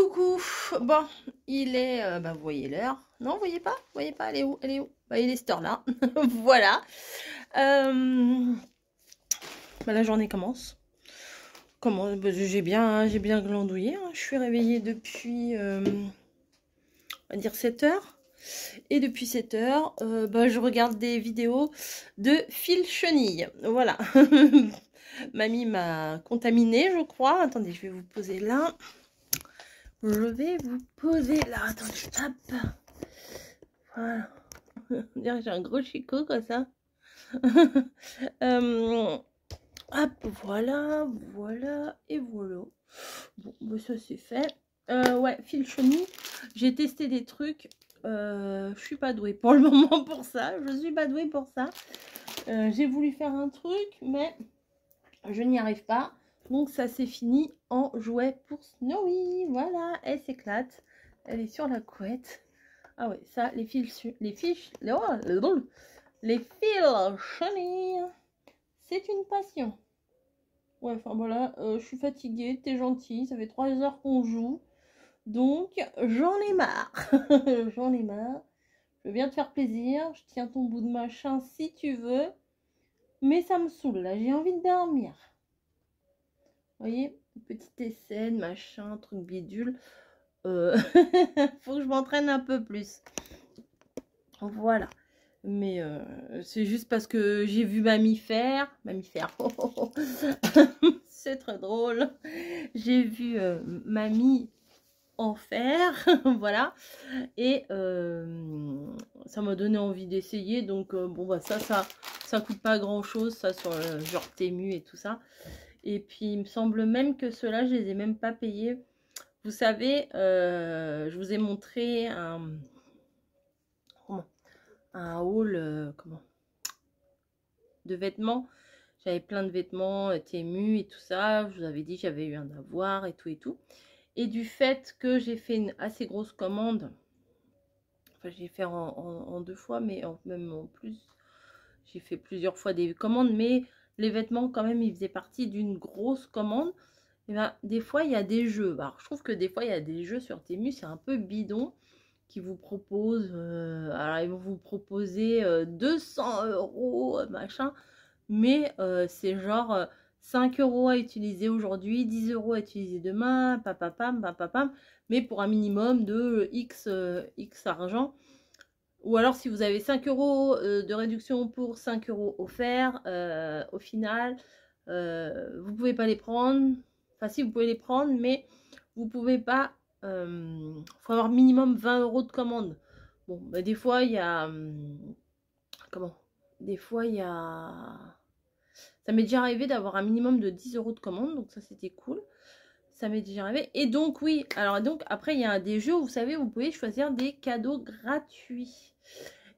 Coucou. Bon, il est... bah, vous voyez l'heure. Non, vous voyez pas, elle est où? Elle est où? Bah, il est cette heure-là. Voilà. Bah, la journée commence. Comment? Bah, j'ai bien glandouillé, hein. Je suis réveillée depuis, on va dire 7 heures. Et depuis 7 heures, bah, je regarde des vidéos de Phil Chenille. Voilà. Mamie m'a contaminée, je crois. Attendez, je vais vous poser là. Je vais vous poser là. Attendez, je tape. Voilà. On dirait que j'ai un gros chicot comme ça. Hop, voilà, voilà, et voilà. Bon, bah ça c'est fait. Ouais, Phil Chenille, j'ai testé des trucs. Je suis pas douée pour le moment pour ça. Je suis pas douée pour ça. J'ai voulu faire un truc, mais je n'y arrive pas. Donc ça s'est fini en jouet pour Snowy. Voilà, elle s'éclate. Elle est sur la couette. Ah ouais, ça, les fils chenilles, c'est une passion. Ouais, enfin voilà, je suis fatiguée, t'es gentil, ça fait 3 heures qu'on joue. Donc, j'en ai marre. J'en ai marre. Je viens te faire plaisir, je tiens ton bout de machin si tu veux. Mais ça me saoule, là, j'ai envie de dormir. Vous voyez, petit essai, machin, truc bidule. Faut que je m'entraîne un peu plus. Voilà. Mais c'est juste parce que j'ai vu mamie faire. C'est très drôle. J'ai vu mamie en faire. Voilà. Et ça m'a donné envie d'essayer. Donc bon bah ça coûte pas grand chose. Ça sur genre Temu et tout ça. Et puis il me semble même que ceux-là je les ai même pas payés. Vous savez, je vous ai montré un haul de vêtements. J'avais plein de vêtements Temu et tout ça. Je vous avais dit j'avais eu un avoir et tout et tout. Et du fait que j'ai fait une assez grosse commande, enfin j'ai fait en 2 fois, mais même en plus, j'ai fait plusieurs fois des commandes, mais les vêtements quand même ils faisaient partie d'une grosse commande. Et ben, des fois il y a des jeux. Alors je trouve que des fois il y a des jeux sur Temu, c'est un peu bidon, qui vous proposent, alors ils vont vous proposer 200 € machin, mais c'est genre 5 € à utiliser aujourd'hui, 10 € à utiliser demain, papapam, papapam, mais pour un minimum de X argent. Ou alors si vous avez 5 € de réduction pour 5 € offerts, au final, vous pouvez pas les prendre. Enfin si, vous pouvez les prendre, mais vous pouvez pas, faut avoir minimum 20 € de commande. Bon, bah, des fois il y a comment? Des fois il y a, ça m'est déjà arrivé d'avoir un minimum de 10 € de commande, donc ça c'était cool. Ça m'est déjà arrivé. Et donc oui, alors donc après il y a des jeux où vous savez, vous pouvez choisir des cadeaux gratuits.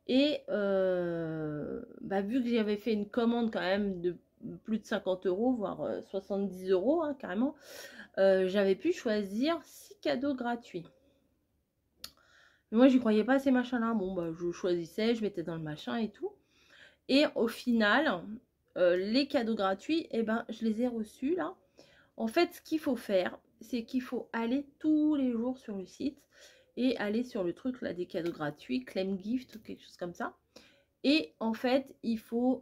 Et bah, vu que j'avais fait une commande quand même de plus de 50 €, voire 70 € hein, carrément, j'avais pu choisir 6 cadeaux gratuits. Mais moi j'y croyais pas à ces machins là. Bon bah je choisissais, je mettais dans le machin et tout. Et au final, les cadeaux gratuits, et ben je les ai reçus là. En fait, ce qu'il faut faire, c'est qu'il faut aller tous les jours sur le site et aller sur le truc là des cadeaux gratuits, claim gift ou quelque chose comme ça. Et en fait, il faut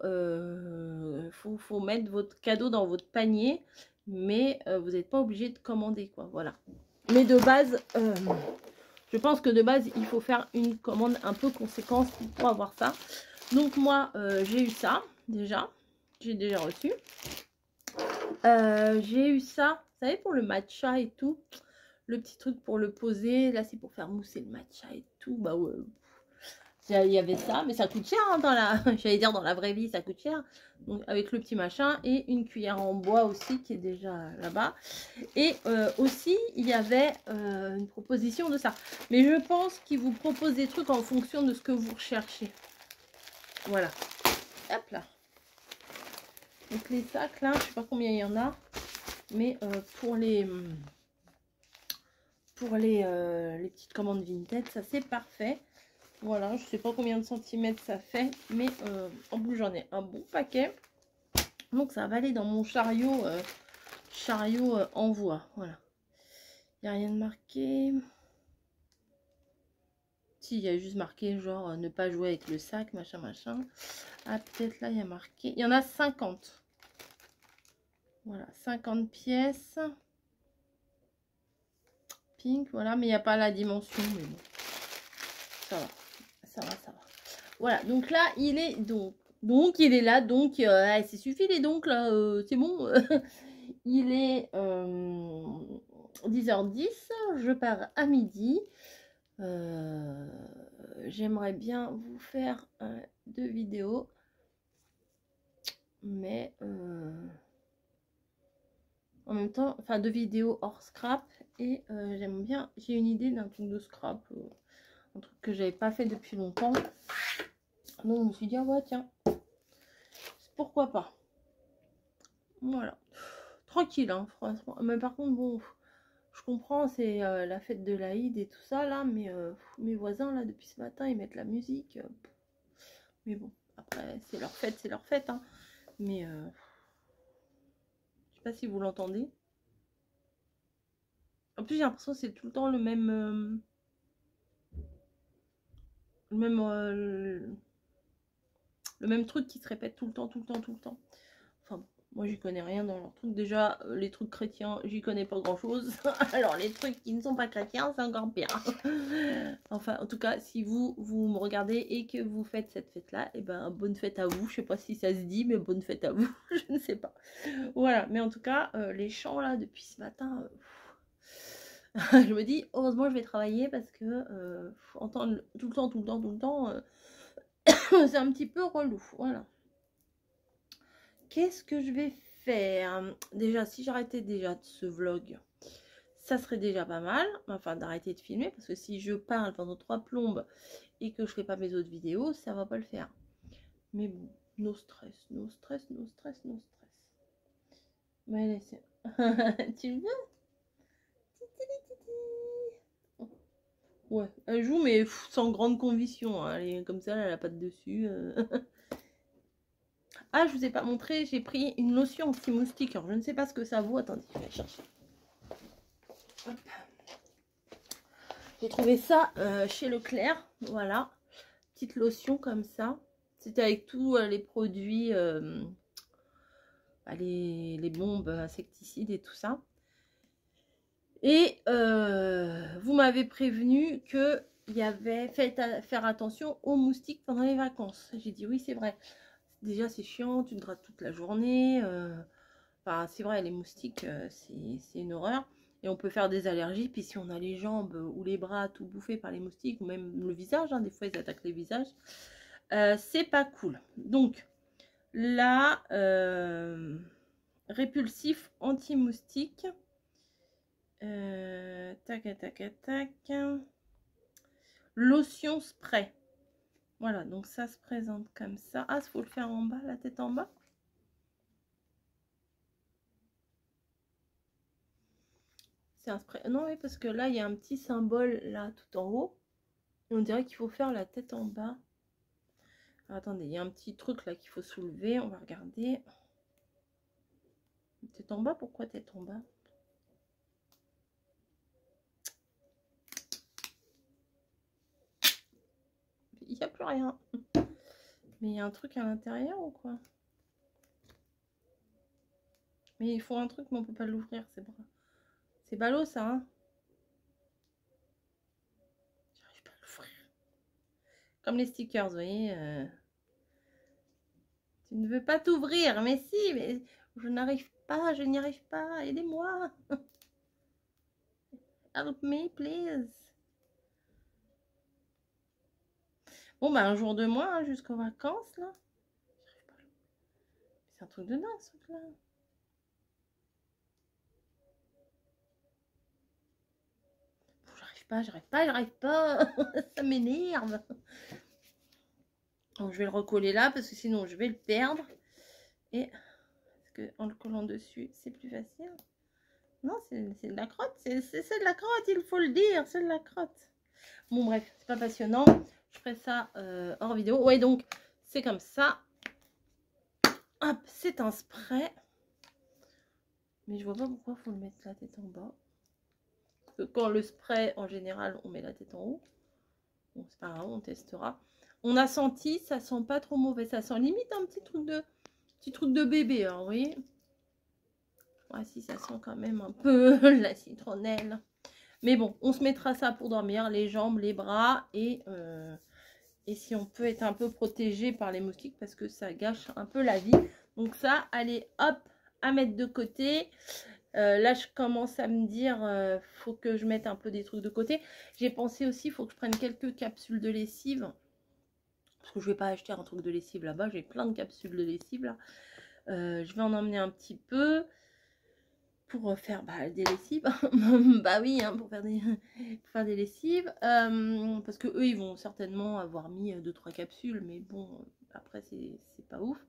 mettre votre cadeau dans votre panier, mais vous n'êtes pas obligé de commander quoi. Voilà. Mais de base, je pense que de base, il faut faire une commande un peu conséquente pour avoir ça. Donc moi, j'ai eu ça déjà. J'ai déjà reçu. J'ai eu ça, vous savez, pour le matcha et tout. Le petit truc pour le poser. Là, c'est pour faire mousser le matcha et tout. Bah ouais. Il y avait ça, mais ça coûte cher hein, dans la... J'allais dire dans la vraie vie, ça coûte cher. Donc avec le petit machin et une cuillère en bois aussi qui est déjà là-bas. Et aussi, il y avait une proposition de ça. Mais je pense qu'ils vous proposent des trucs en fonction de ce que vous recherchez. Voilà. Hop là. Donc les sacs là, je sais pas combien il y en a. Mais pour les petites commandes Vinted, ça c'est parfait. Voilà, je sais pas combien de centimètres ça fait, mais en plus j'en ai un bon paquet. Donc ça va aller dans mon chariot envoi. Voilà. Il n'y a rien de marqué. Si, il y a juste marqué genre ne pas jouer avec le sac, machin, machin. Ah, peut-être là, il y a marqué. Il y en a 50. Voilà, 50 pièces. Pink, voilà, mais il n'y a pas la dimension, mais bon. Ça va, ça va, ça va. Voilà, donc là, il est donc il est là, donc c'est suffit les donc là, c'est bon. Il est 10h10, je pars à midi. J'aimerais bien vous faire 2 vidéos, mais en même temps, enfin 2 vidéos hors scrap, et j'aime bien, j'ai une idée d'un truc de scrap, un truc que j'avais pas fait depuis longtemps, donc je me suis dit ah ouais tiens, pourquoi pas. Voilà, tranquille hein, franchement, mais par contre bon, je comprends, c'est la fête de l'Aïd et tout ça là, mais mes voisins là depuis ce matin ils mettent la musique, mais bon, après c'est leur fête hein, mais je sais pas si vous l'entendez. En plus j'ai l'impression que c'est tout le temps le même le même truc qui se répète tout le temps. Enfin, moi j'y connais rien dans leur truc. Déjà, les trucs chrétiens, j'y connais pas grand chose. Alors les trucs qui ne sont pas chrétiens, c'est encore pire. Enfin, en tout cas, si vous me regardez et que vous faites cette fête-là, et ben bonne fête à vous. Je sais pas si ça se dit, mais bonne fête à vous. Je ne sais pas. Voilà, mais en tout cas, les chants là depuis ce matin. Je me dis, heureusement je vais travailler parce que entendre tout le temps, c'est un petit peu relou. Voilà. Qu'est-ce que je vais faire? Déjà, si j'arrêtais déjà de ce vlog, ça serait déjà pas mal. Enfin, d'arrêter de filmer, parce que si je parle pendant 3 plombes et que je fais pas mes autres vidéos, ça va pas le faire. Mais bon, no stress. Mais laissez. Tu le veux? Ouais, elle joue, mais sans grande conviction. Hein. Elle est comme ça, elle a la patte dessus. Ah, je vous ai pas montré, j'ai pris une lotion anti-moustique. Alors, je ne sais pas ce que ça vaut. Attendez, je vais chercher. J'ai trouvé ça chez Leclerc. Voilà, petite lotion comme ça. C'était avec tous les produits, les bombes insecticides et tout ça. Et vous m'avez prévenu que il y avait faire attention aux moustiques pendant les vacances. J'ai dit oui, c'est vrai. Déjà, c'est chiant, tu te grattes toute la journée. Enfin, c'est vrai, les moustiques, c'est une horreur. Et on peut faire des allergies. Puis si on a les jambes ou les bras tout bouffés par les moustiques, ou même le visage, hein, des fois ils attaquent les visages, c'est pas cool. Donc, là, répulsif anti-moustique. Tac. Lotion spray. Voilà, donc ça se présente comme ça. Ah, il faut le faire en bas, la tête en bas. C'est un spray. Non, oui, parce que là, il y a un petit symbole là tout en haut. Et on dirait qu'il faut faire la tête en bas. Alors, attendez, il y a un petit truc là qu'il faut soulever. On va regarder. Tête en bas, pourquoi tête en bas? Il n'y a plus rien. Mais il y a un truc à l'intérieur ou quoi? Mais il faut un truc, mais on peut pas l'ouvrir, c'est vrai. C'est ballot ça, hein? J'arrive pas à l'ouvrir. Comme les stickers, vous voyez. Tu ne veux pas t'ouvrir, mais si, mais je n'y arrive pas. Aidez-moi. Help me, please. Bon, bah, un jour de moins hein, jusqu'aux vacances, là. C'est un truc de dingue, ce truc-là. Bon, j'arrive pas. Ça m'énerve. Donc, je vais le recoller là, parce que sinon, je vais le perdre. Et, parce que en le collant dessus, c'est plus facile. Non, c'est de la crotte. C'est de la crotte, il faut le dire. C'est de la crotte. Bon, bref, c'est pas passionnant. Je ferai ça hors vidéo. Ouais, donc, c'est comme ça. Hop, c'est un spray. Mais je vois pas pourquoi il faut le mettre la tête en bas. que quand le spray, en général, on met la tête en haut. Bon, c'est pas grave, on testera. On a senti, ça sent pas trop mauvais. Ça sent limite un petit truc de bébé, hein, vous voyez. Ouais, si, ça sent quand même un peu la citronnelle. Mais bon, on se mettra ça pour dormir, les jambes, les bras et si on peut être un peu protégé par les moustiques parce que ça gâche un peu la vie. Donc ça, allez, hop, à mettre de côté. Là, je commence à me dire, faut que je mette un peu des trucs de côté. J'ai pensé aussi, il faut que je prenne quelques capsules de lessive. Parce que je vais pas acheter un truc de lessive là-bas. J'ai plein de capsules de lessive là. Je vais en emmener un petit peu pour faire des lessives. Bah oui, hein, pour faire des lessives. Parce que eux, ils vont certainement avoir mis 2-3 capsules. Mais bon, après, c'est pas ouf.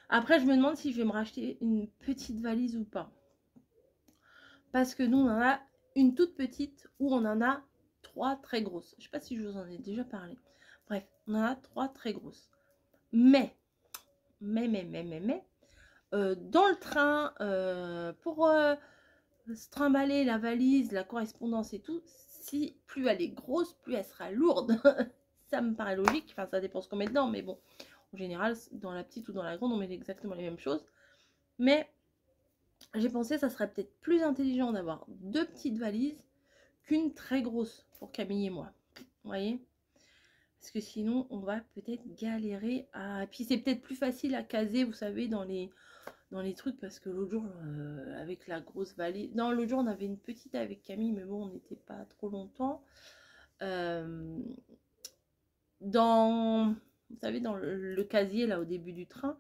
Après, je me demande si je vais me racheter une petite valise ou pas. Parce que nous, on en a une toute petite ou on en a 3 très grosses. Je sais pas si je vous en ai déjà parlé. Bref, on en a 3 très grosses. Mais dans le train, pour se trimballer la valise, la correspondance et tout, si plus elle est grosse, plus elle sera lourde. Ça me paraît logique. Enfin, ça dépend ce qu'on met dedans. Mais bon, en général, dans la petite ou dans la grande, on met exactement les mêmes choses. Mais j'ai pensé que ça serait peut-être plus intelligent d'avoir 2 petites valises qu'une très grosse pour Camille et moi. Vous voyez? Parce que sinon, on va peut-être galérer à... Puis c'est peut-être plus facile à caser, vous savez, dans les trucs. Parce que l'autre jour, avec la grosse valise... Non, l'autre jour, on avait une petite avec Camille, mais bon, on n'était pas trop longtemps. Vous savez, dans le casier, là, au début du train,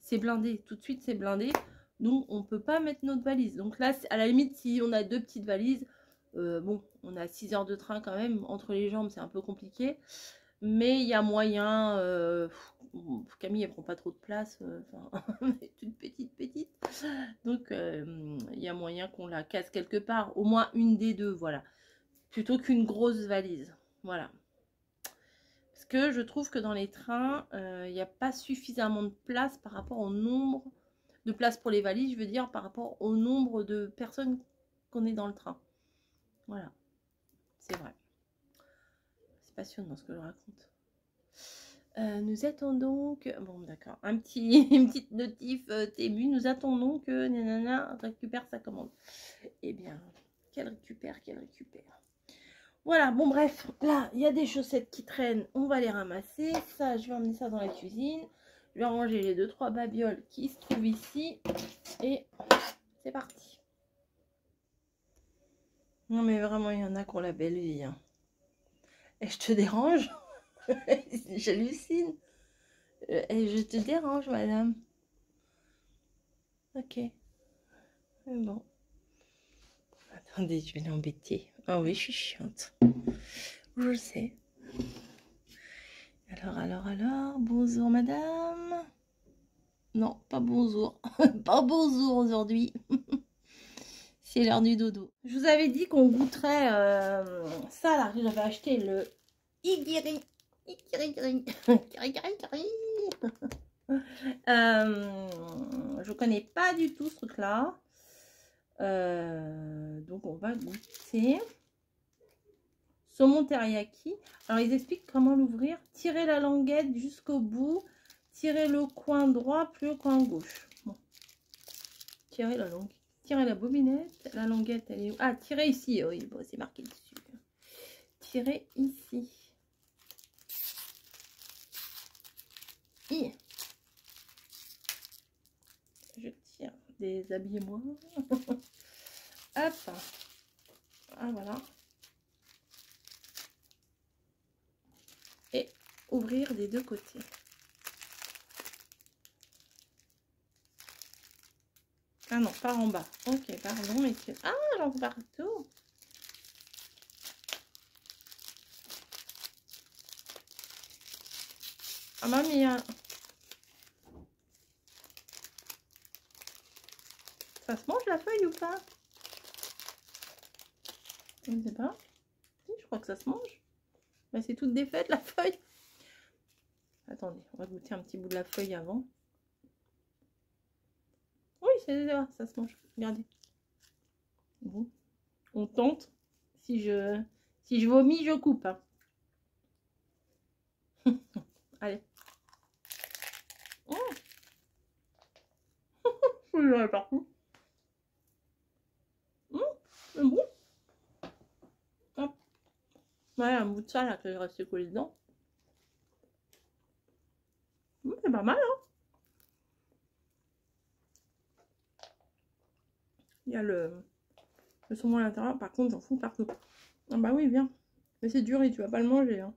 c'est blindé. Tout de suite, c'est blindé. Donc, on ne peut pas mettre notre valise. Donc là, à la limite, si on a 2 petites valises, bon, on a 6 heures de train quand même. Entre les jambes, c'est un peu compliqué. Mais il y a moyen... Camille, elle prend pas trop de place. Elle est toute petite. Donc, il y a moyen qu'on la casse quelque part. Au moins une des deux, voilà. Plutôt qu'une grosse valise. Voilà. Parce que je trouve que dans les trains, il n'y a pas suffisamment de place par rapport au nombre de places pour les valises, je veux dire, par rapport au nombre de personnes qu'on est dans le train. Voilà, c'est vrai. C'est passionnant ce que je raconte. Nous attendons que... Bon, d'accord. Une petite notif Tému. Nous attendons que Nanana récupère sa commande. Eh bien, qu'elle récupère. Voilà, bon bref, là, il y a des chaussettes qui traînent, on va les ramasser. Ça, je vais emmener ça dans la cuisine. Je vais ranger les 2-3 babioles qui se trouvent ici. Et c'est parti. Non mais vraiment, il y en a qui ont la belle vie. Hein. Et je te dérange? J'hallucine. Et je te dérange, madame. Ok. Bon. Attendez, je vais l'embêter. Ah oui, je suis chiante. Je le sais. Alors, bonjour madame. Non, pas bonjour. Pas bonjour aujourd'hui. C'est l'heure du dodo. Je vous avais dit qu'on goûterait ça là. J'avais acheté le Igiri. Je connais pas du tout ce truc là. Donc on va goûter. Saumon teriyaki. Alors ils expliquent comment l'ouvrir. Tirez la languette jusqu'au bout. Tirez le coin droit plus le coin gauche. Bon. Tirez la langue. Tirez la bobinette. La languette elle est où? Ah, tirez ici. Oui, bon, c'est marqué dessus. Tirez ici. Et je tire. Déshabillez-moi. Hop. Ah voilà. Et ouvrir des deux côtés. Ah non, pas en bas. Ok, pardon, messieurs. Ah, j'en vois partout. Ah, mamie. Ça se mange la feuille ou pas? Je ne sais pas. Si, je crois que ça se mange. Mais c'est toute défaite la feuille. Attendez, on va goûter un petit bout de la feuille avant. Oui, c'est ça se mange. Regardez. Bon. On tente. Si je vomis, je coupe. Hein. Allez. Mmh. Je vais partout. Mmh, c'est bon. Hop. Ouais, un bout de ça là que j'ai resté collé dedans. Mmh, c'est pas mal, hein. Il y a le saumon à l'intérieur. Par contre, j'en fous partout. Ah bah oui, viens. Mais c'est dur et tu vas pas le manger. Hein.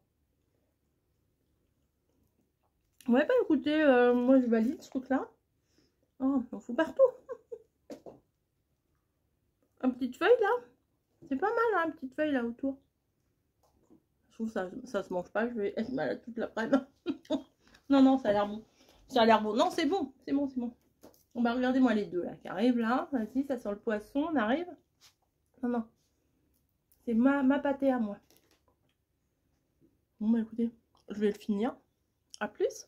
Ouais, bah écoutez, moi je valide ce truc-là. Oh, j'en fous partout. Une petite feuille là. C'est pas mal, hein, une petite feuille là autour. Je trouve que ça se mange pas. Je vais être malade toute l'après-midi. Non, non, ça a l'air bon. Ça a l'air bon. Non, c'est bon. C'est bon, c'est bon. On va regarder moi les deux là qui arrivent là. Vas-y, ça sent le poisson. On arrive. Non, non. C'est ma pâtée à moi. Bon, bah écoutez, je vais le finir. À plus.